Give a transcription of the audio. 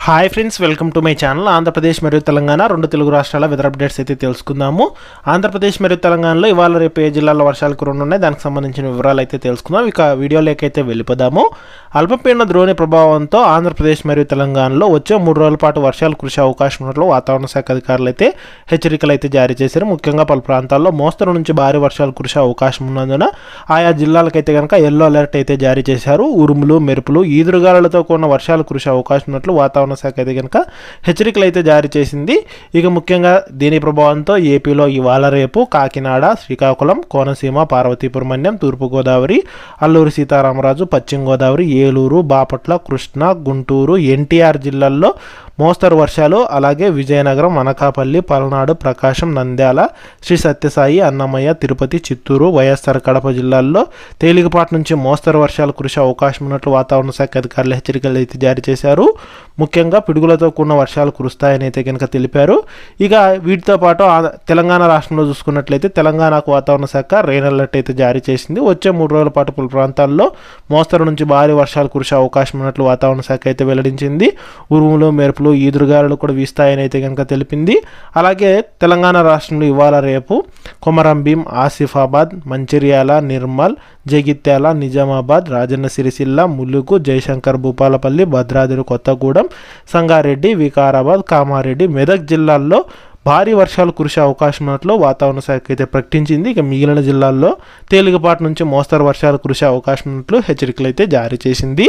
Hi friends, welcome to my channel. Andhra Pradesh మరియు తెలంగాణ రెండు తెలుగు రాష్ట్రాల వెదర్ అప్డేట్స్ అయితే తెలుసుకుందాము. ఆంధ్రప్రదేశ్ మరియు తెలంగాణలో ఇవాళ రేపు ఏ జిల్లాలో వర్షాలు కురున్నాయి ఉన్నాయి, దానికి సంబంధించిన వివరాలు అయితే తెలుసుకుందాం. ఇక వీడియోలోకైతే వెళ్ళిపోదాము. అల్పపీడన ద్రోణి ప్రభావంతో ఆంధ్రప్రదేశ్ మరియు తెలంగాణలో వచ్చే 3 రోజుల పాటు వర్షాలు కురిసే అవకాశం ఉన్నట్లు వాతావరణ శాఖ అధికారులు అయితే హెచ్చరికలు అయితే జారీ చేశారు. ముఖ్యంగా పలు ప్రాంతాల్లో మోస్తరు నుంచి భారీ వర్షాలు కురిసే అవకాశం ఉన్నందున ఆయా జిల్లాలకైతే కనుక ఎల్లో అలర్ట్ అయితే జారీ చేశారు. ఉరుములు, మెరుపులు, ఈదురుగాలులతో కూడిన వర్షాలు కురిసే అవకాశం ఉన్నట్లు వాతావరణ శాఖ అయితే కనుక హెచ్చరికలు అయితే జారీ చేసింది. ఇక ముఖ్యంగా దీని ప్రభావంతో ఏపీలో ఇవాళ రేపు కాకినాడ, శ్రీకాకుళం, కోనసీమ, పార్వతీపురం మన్యం, తూర్పుగోదావరి, అల్లూరు సీతారామరాజు, పశ్చిమ గోదావరి, ఏలూరు, బాపట్ల, కృష్ణా, గుంటూరు, ఎన్టీఆర్ జిల్లాల్లో మోస్తరు వర్షాలు, అలాగే విజయనగరం, అనకాపల్లి, పల్నాడు, ప్రకాశం, నంద్యాల, శ్రీ సత్యసాయి, అన్నమయ్య, తిరుపతి, చిత్తూరు, వైఎస్ఆర్ కడప జిల్లాల్లో తేలికపాటి నుంచి మోస్తరు వర్షాలు కురిసే అవకాశం ఉన్నట్లు వాతావరణ శాఖ అధికారులు హెచ్చరికలు అయితే జారీ చేశారు. ముఖ్యంగా పిడుగులతో కూడిన వర్షాలు కురుస్తాయని అయితే కనుక తెలిపారు. ఇక వీటితో పాటు తెలంగాణ రాష్ట్రంలో చూసుకున్నట్లయితే తెలంగాణకు వాతావరణ శాఖ రెయిన్ అలర్ట్ అయితే జారీ చేసింది. వచ్చే 3 రోజుల పాటు పలు ప్రాంతాల్లో మోస్తరు నుంచి భారీ వర్షాలు కురిసే అవకాశం ఉన్నట్లు వాతావరణ శాఖ అయితే వెల్లడించింది. ఉరుములు, మెరుపులు, ఈదురుగాలులు కూడా వీస్తాయని అయితే కనుక తెలిపింది. అలాగే తెలంగాణ రాష్ట్రంలో ఇవాళ రేపు కొమరంభీం, ఆసిఫాబాద్, మంచిర్యాల, నిర్మల్, జగిత్యాల, నిజామాబాద్, రాజన్న సిరిసిల్ల, ములుగు, జయశంకర్ భూపాలపల్లి, భద్రాద్రి కొత్తగూడెం, సంగారెడ్డి, వికారాబాద్, కామారెడ్డి, మెదక్ జిల్లాల్లో భారీ వర్షాలు కురిసే అవకాశం ఉన్నట్లు వాతావరణ శాఖ అయితే ప్రకటించింది. ఇక మిగిలిన జిల్లాల్లో తేలికపాటి నుంచి మోస్తరు వర్షాలు కురిసే అవకాశం ఉన్నట్లు హెచ్చరికలు అయితే జారీ చేసింది.